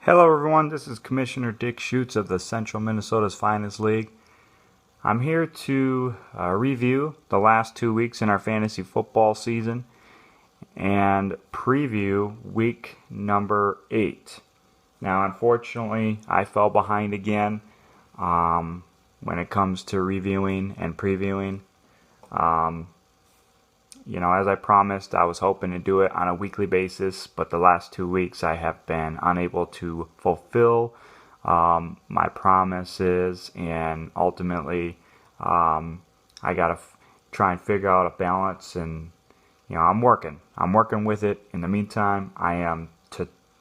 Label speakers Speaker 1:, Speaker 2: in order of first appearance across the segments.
Speaker 1: Hello everyone, this is Commissioner Dick Schutz of the Central Minnesota's Finest League. I'm here to review the last 2 weeks in our fantasy football season and preview week number 8. Now unfortunately I fell behind again when it comes to reviewing and previewing. As I promised, I was hoping to do it on a weekly basis, but the last 2 weeks I have been unable to fulfill my promises, and ultimately I got to try and figure out a balance, and I'm working with it. In the meantime, I am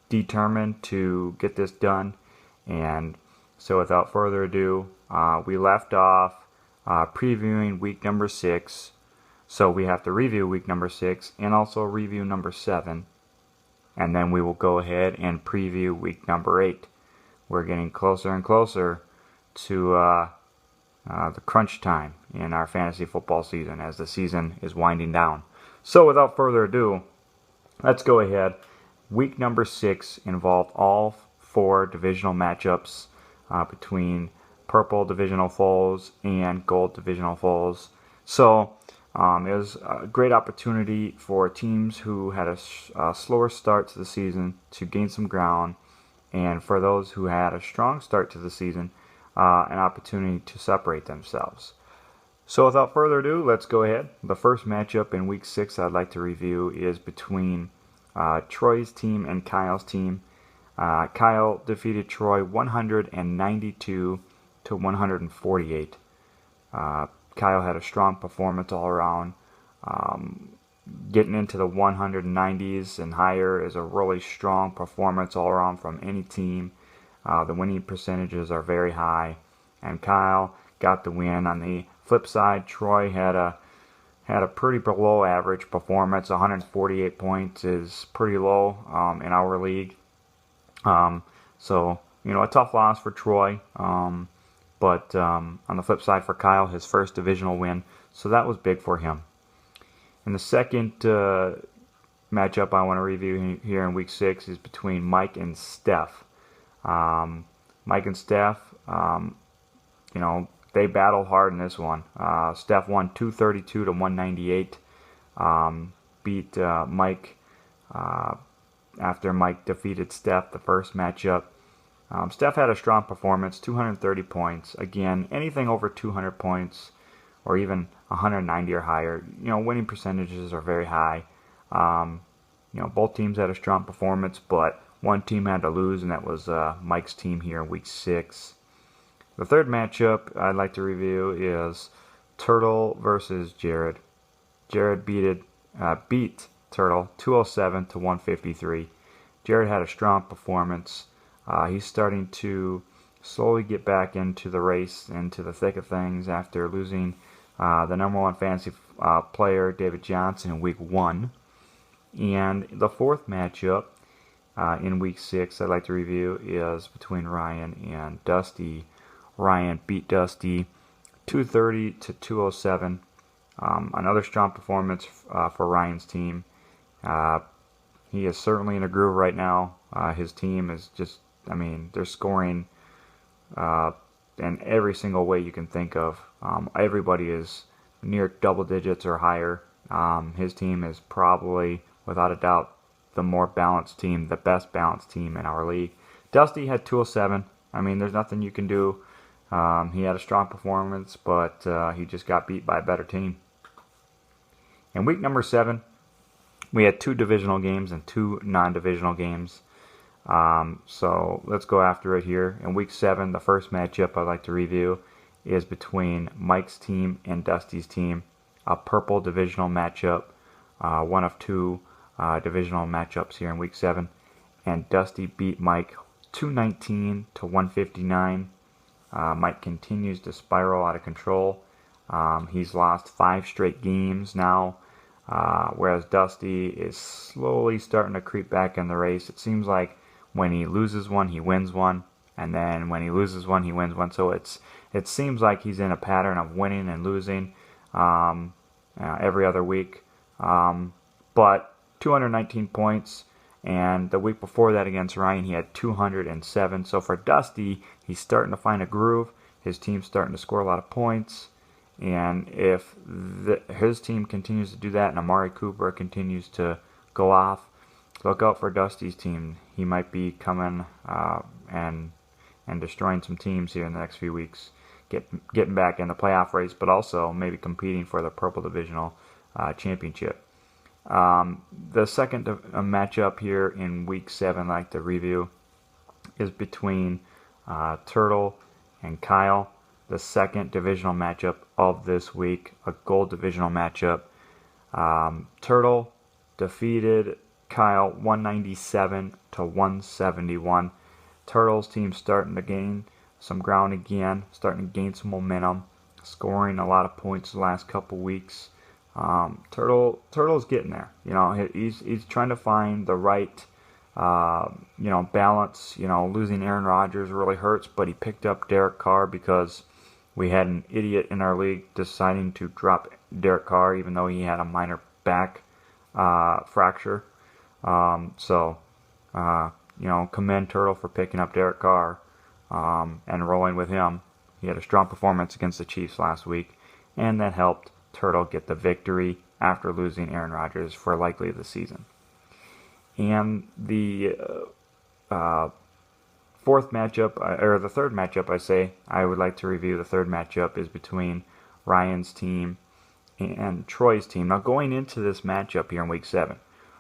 Speaker 1: determined to get this done, and so without further ado, we left off previewing week number 6. So we have to review week number 6 and also review number 7. And then we will go ahead and preview week number 8. We're getting closer and closer to the crunch time in our fantasy football season as the season is winding down. So without further ado, let's go ahead. Week number 6 involved all 4 divisional matchups between purple divisional foes and gold divisional foes. So it was a great opportunity for teams who had a slower start to the season to gain some ground, and for those who had a strong start to the season, an opportunity to separate themselves. So without further ado, let's go ahead. The first matchup in Week 6 I'd like to review is between Troy's team and Kyle's team. Kyle defeated Troy 192 to 148. Kyle had a strong performance all around. Getting into the 190s and higher is a really strong performance all around from any team. The winning percentages are very high, and Kyle got the win. On the flip side, Troy had a pretty below average performance. 148 points is pretty low in our league. So a tough loss for Troy. But on the flip side for Kyle, his first divisional win, so that was big for him. And the second matchup I want to review here in Week 6 is between Mike and Steph. Mike and Steph, they battled hard in this one. Steph won 232 to 198. Beat Mike after Mike defeated Steph the first matchup. Steph had a strong performance, 230 points. Again, anything over 200 points or even 190 or higher, winning percentages are very high. Both teams had a strong performance, but one team had to lose, and that was Mike's team here in Week 6. The third matchup I'd like to review is Turtle versus Jared. Jared beat Turtle 207 to 153. Jared had a strong performance. He's starting to slowly get back into the race, into the thick of things after losing the number 1 fantasy player, David Johnson, in Week 1. And the fourth matchup in Week 6 I'd like to review is between Ryan and Dusty. Ryan beat Dusty 230 to 207. Another strong performance for Ryan's team. He is certainly in a groove right now. His team is just, they're scoring in every single way you can think of. Everybody is near double digits or higher. His team is probably, without a doubt, the more balanced team, the best balanced team in our league. Dusty had 207. There's nothing you can do. He had a strong performance, but he just got beat by a better team. In week number 7, we had 2 divisional games and 2 non-divisional games. So let's go after it here. In week 7, the first matchup I'd like to review is between Mike's team and Dusty's team. A purple divisional matchup, one of 2 divisional matchups here in week 7. And Dusty beat Mike 219 to 159. Mike continues to spiral out of control. He's lost 5 straight games now, whereas Dusty is slowly starting to creep back in the race. It seems like when he loses one, he wins one, and then when he loses one, he wins one. So it seems like he's in a pattern of winning and losing every other week. But 219 points And the week before that against Ryan, he had 207. So for Dusty, he's starting to find a groove. His team's starting to score a lot of points. And if his team continues to do that and Amari Cooper continues to go off, look out for Dusty's team. He might be coming and destroying some teams here in the next few weeks, getting back in the playoff race, but also maybe competing for the Purple Divisional Championship. The second matchup here in Week 7 I'd like to review is between Turtle and Kyle. The second divisional matchup of this week, a gold divisional matchup. Turtle defeated Kyle 197 to 171. Turtle's team starting to gain some ground again, starting to gain some momentum, scoring a lot of points the last couple weeks. Turtle's getting there. He's trying to find the right balance. Losing Aaron Rodgers really hurts, but he picked up Derek Carr because we had an idiot in our league deciding to drop Derek Carr even though he had a minor back fracture. Commend Turtle for picking up Derek Carr and rolling with him. He had a strong performance against the Chiefs last week, and that helped Turtle get the victory after losing Aaron Rodgers for likely the season. And the third matchup I would like to review. The third matchup is between Ryan's team and Troy's team. Now, going into this matchup here in Week 7,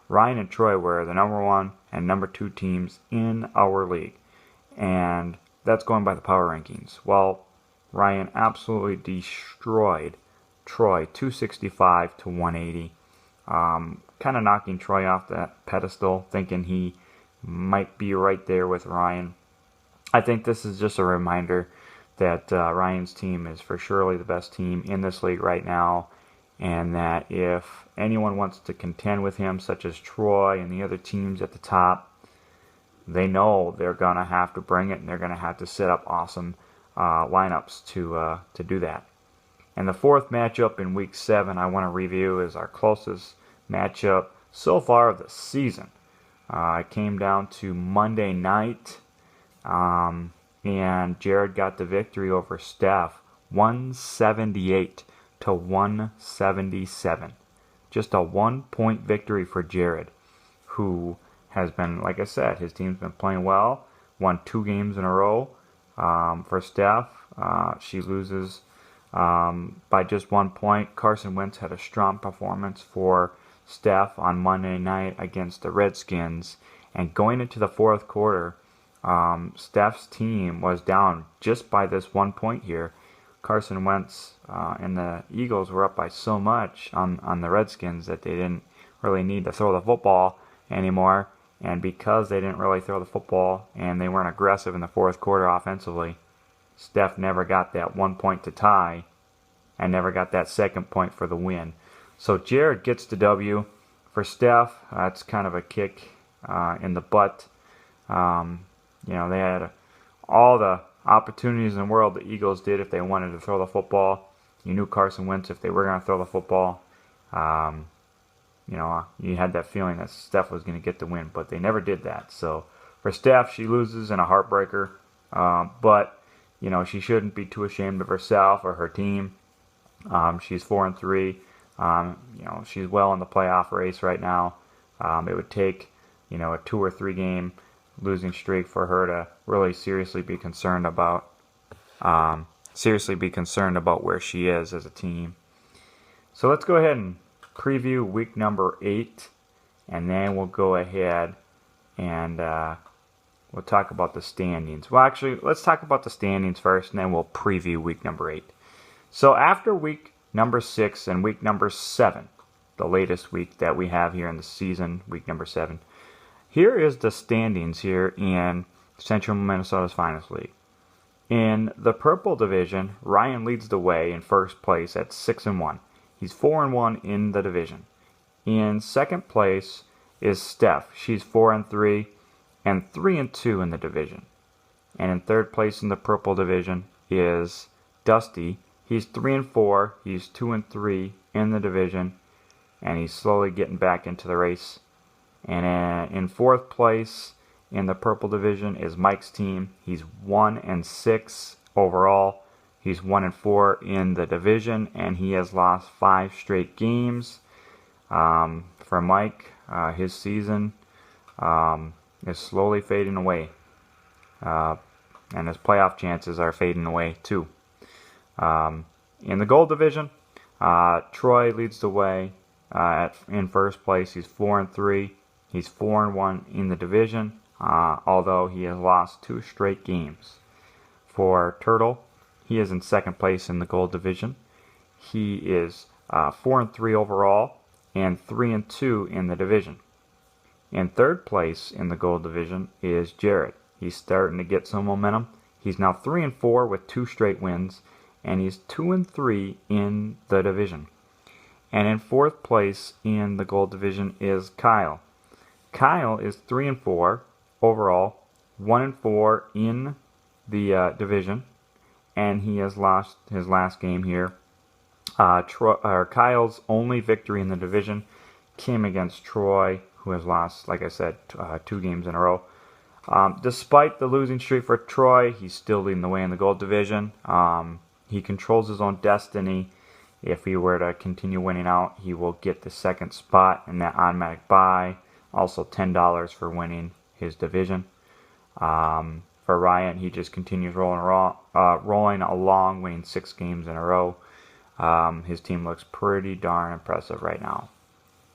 Speaker 1: Ryan and Troy were the number 1 and number 2 teams in our league, and that's going by the power rankings. Well, Ryan absolutely destroyed Troy 265 to 180, kind of knocking Troy off that pedestal, thinking he might be right there with Ryan. I think this is just a reminder that Ryan's team is for surely the best team in this league right now, and that if anyone wants to contend with him, such as Troy and the other teams at the top, they know they're going to have to bring it, and they're going to have to set up awesome lineups to do that. And the fourth matchup in Week 7 I want to review is our closest matchup so far of the season. It came down to Monday night, and Jared got the victory over Steph, 178 to 177. Just a 1-point victory for Jared, who has been, like I said, his team's been playing well, won 2 games in a row. For Steph, she loses by just 1 point. Carson Wentz had a strong performance for Steph on Monday night against the Redskins. And going into the fourth quarter, Steph's team was down just by this 1 point here. Carson Wentz and the Eagles were up by so much on the Redskins that they didn't really need to throw the football anymore. And because they didn't really throw the football and they weren't aggressive in the fourth quarter offensively, Steph never got that 1 point to tie and never got that second point for the win. So Jared gets the W. For Steph, that's kind of a kick in the butt. They had all the opportunities in the world the Eagles did if they wanted to throw the football. You knew Carson Wentz, if they were going to throw the football, you had that feeling that Steph was going to get the win, but they never did that. So for Steph, she loses in a heartbreaker, but she shouldn't be too ashamed of herself or her team. She's 4-3. She's well in the playoff race right now. It would take a 2 or 3 game losing streak for her to really seriously be concerned about where she is as a team. So let's go ahead and preview week number 8, and then we'll go ahead and we'll talk about the standings. Well, actually, let's talk about the standings first, and then we'll preview week number 8. So after week number 6 and week number 7, the latest week that we have here in the season, week number 7, here is the standings here in Central Minnesota's Finest League. In the Purple Division, Ryan leads the way in first place at 6-1. He's 4-1 in the division. In second place is Steph. She's 4-3 and 3-2 in the division. And in third place in the Purple Division is Dusty. He's 3-4. He's 2-3 in the division, and he's slowly getting back into the race. And in fourth place in the purple division is Mike's team. He's 1-6 overall. He's 1-4 in the division, and he has lost 5 straight games. For Mike, his season is slowly fading away, and his playoff chances are fading away too. In the gold division, Troy leads the way in first place. He's 4-3. He's 4-1 in the division, although he has lost 2 straight games. For Turtle, he is in second place in the gold division. He is 4-3 overall and 3-2 in the division. In third place in the gold division is Jared. He's starting to get some momentum. He's now 3-4 with 2 straight wins, and he's 2-3 in the division. And in fourth place in the gold division is Kyle. Kyle is 3-4 overall, 1-4 in the division, and he has lost his last game here. Kyle's only victory in the division came against Troy, who has lost, like I said, 2 games in a row. Despite the losing streak for Troy, he's still leading the way in the gold division. He controls his own destiny. If he were to continue winning out, he will get the second spot in that automatic bye. Also $10 for winning his division. For Ryan, he just continues rolling along, winning 6 games in a row. His team looks pretty darn impressive right now.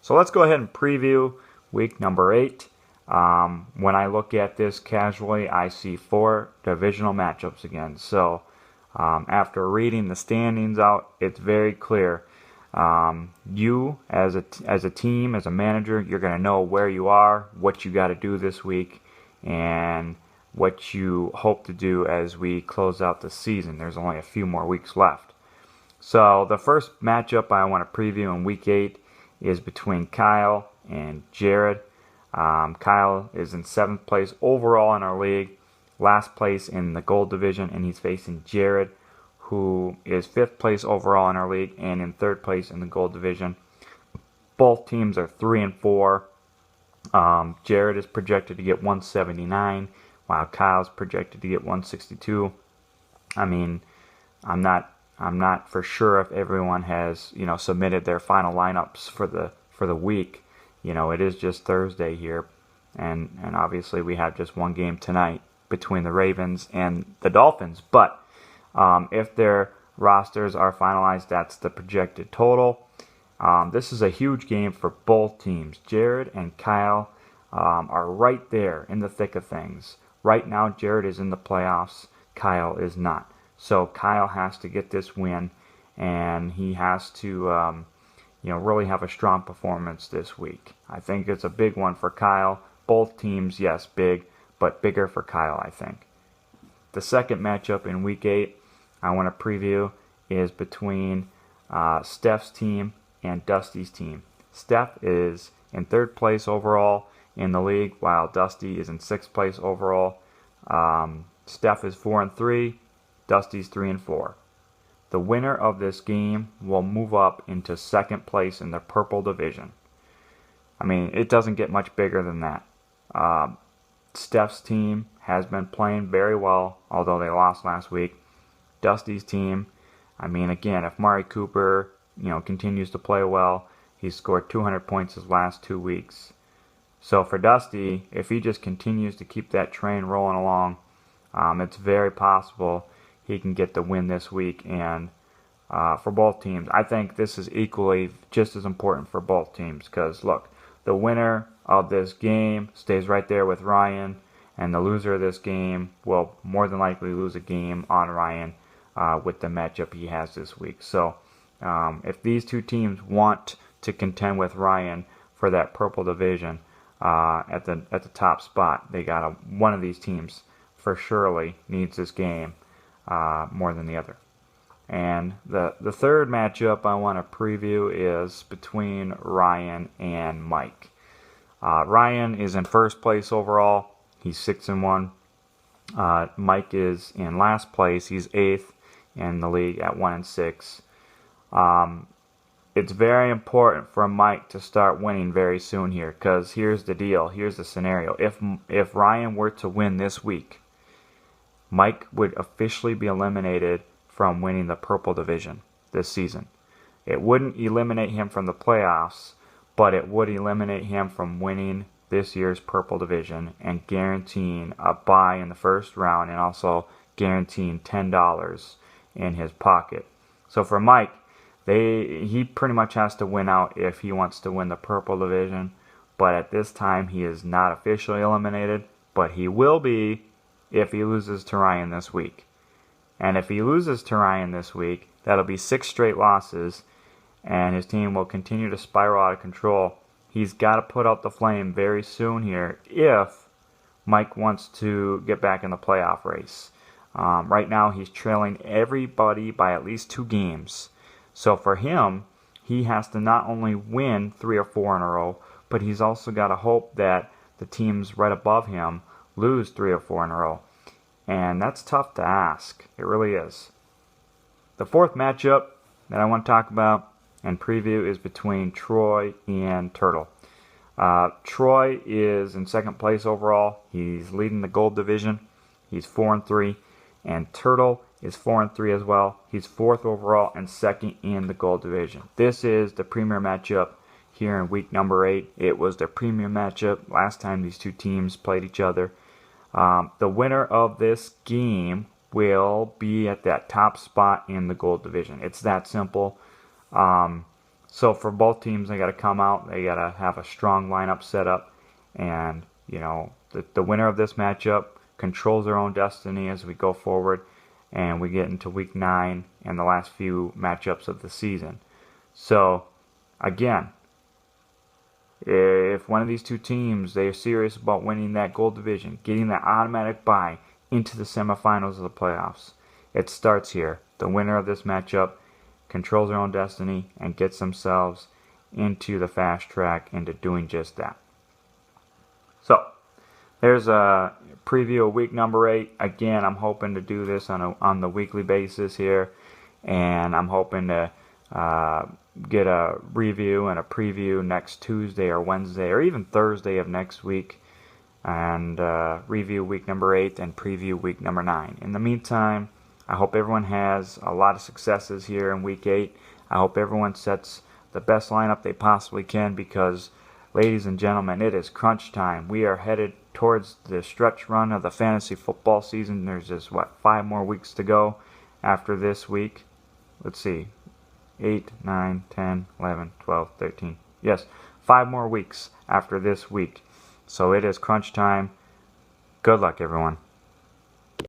Speaker 1: So let's go ahead and preview week number 8. When I look at this casually, I see 4 divisional matchups again. So after reading the standings out, it's very clear. You, as a team, as a manager, you're going to know where you are, what you got to do this week, and what you hope to do as we close out the season. There's only a few more weeks left. So the first matchup I want to preview in week 8 is between Kyle and Jared. Kyle is in 7th place overall in our league, last place in the gold division, and he's facing Jared, who is 5th place overall in our league and in 3rd place in the gold division. Both teams are 3-4. Jared is projected to get 179, while Kyle's projected to get 162. I mean, I'm not for sure if everyone has, submitted their final lineups for the week. It is just Thursday here, and obviously we have just one game tonight between the Ravens and the Dolphins. But if their rosters are finalized, that's the projected total. This is a huge game for both teams. Jared and Kyle are right there in the thick of things. Right now, Jared is in the playoffs. Kyle is not. So Kyle has to get this win, and he has to really have a strong performance this week. I think it's a big one for Kyle. Both teams, yes, big, but bigger for Kyle, I think. The second matchup in week 8 I want to preview is between Steph's team and Dusty's team. Steph is in 3rd place overall in the league, while Dusty is in 6th place overall. Steph is 4-3, Dusty's 3-4. The winner of this game will move up into 2nd place in the purple division. I mean, it doesn't get much bigger than that. Steph's team has been playing very well, although they lost last week. Dusty's team, I mean, again, if Mari Cooper, continues to play well, he's scored 200 points his last 2 weeks. So for Dusty, if he just continues to keep that train rolling along, it's very possible he can get the win this week. And for both teams, I think this is equally just as important for both teams, because look, the winner of this game stays right there with Ryan, and the loser of this game will more than likely lose a game on Ryan with the matchup he has this week. So if these two teams want to contend with Ryan for that purple division at the top spot, they gotta, one of these teams for surely needs this game more than the other. And the third matchup I want to preview is between Ryan and Mike. Ryan is in 1st place overall. He's 6-1. Mike is in last place. He's 8th in the league at 1-6. it's very important for Mike to start winning very soon here, because here's the deal. Here's the scenario. If Ryan were to win this week, Mike would officially be eliminated from winning the Purple Division this season. It wouldn't eliminate him from the playoffs, but it would eliminate him from winning this year's Purple Division and guaranteeing a bye in the first round, and also guaranteeing $10 in his pocket. So for Mike, he pretty much has to win out if he wants to win the Purple Division. But at this time, he is not officially eliminated, but he will be if he loses to Ryan this week. And if he loses to Ryan this week, that'll be 6 straight losses, and his team will continue to spiral out of control. He's got to put out the flame very soon here if Mike wants to get back in the playoff race. Right now, he's trailing everybody by at least 2 games. So for him, he has to not only win 3 or 4 in a row, but he's also got to hope that the teams right above him lose 3 or 4 in a row. And that's tough to ask. It really is. The fourth matchup that I want to talk about and preview is between Troy and Turtle. Troy is in second place overall. He's leading the Gold Division. He's 4-3. And Turtle is 4-3 as well. He's 4th overall and 2nd in the Gold Division. This is the premier matchup here in week number 8. It was the premier matchup last time these two teams played each other. The winner of this game will be at that top spot in the Gold Division. It's that simple. So for both teams, they got to come out. They got to have a strong lineup set up. And, you know, the winner of this matchup controls their own destiny as we go forward and we get into week 9 and the last few matchups of the season. So, again, if one of these two teams, they are serious about winning that Gold Division, getting that automatic bye into the semifinals of the playoffs, it starts here. The winner of this matchup controls their own destiny and gets themselves into the fast track into doing just that. So, there's a preview of week number 8. Again, I'm hoping to do this on the weekly basis here, and I'm hoping to get a review and a preview next Tuesday or Wednesday or even Thursday of next week, and review week number 8 and preview week number 9. In the meantime, I hope everyone has a lot of successes here in week 8. I hope everyone sets the best lineup they possibly can, because, ladies and gentlemen, it is crunch time. We are headed towards the stretch run of the fantasy football season. There's just, 5 more weeks to go after this week. Let's see. 8, 9, 10, 11, 12, 13. Yes, 5 more weeks after this week. So it is crunch time. Good luck, everyone.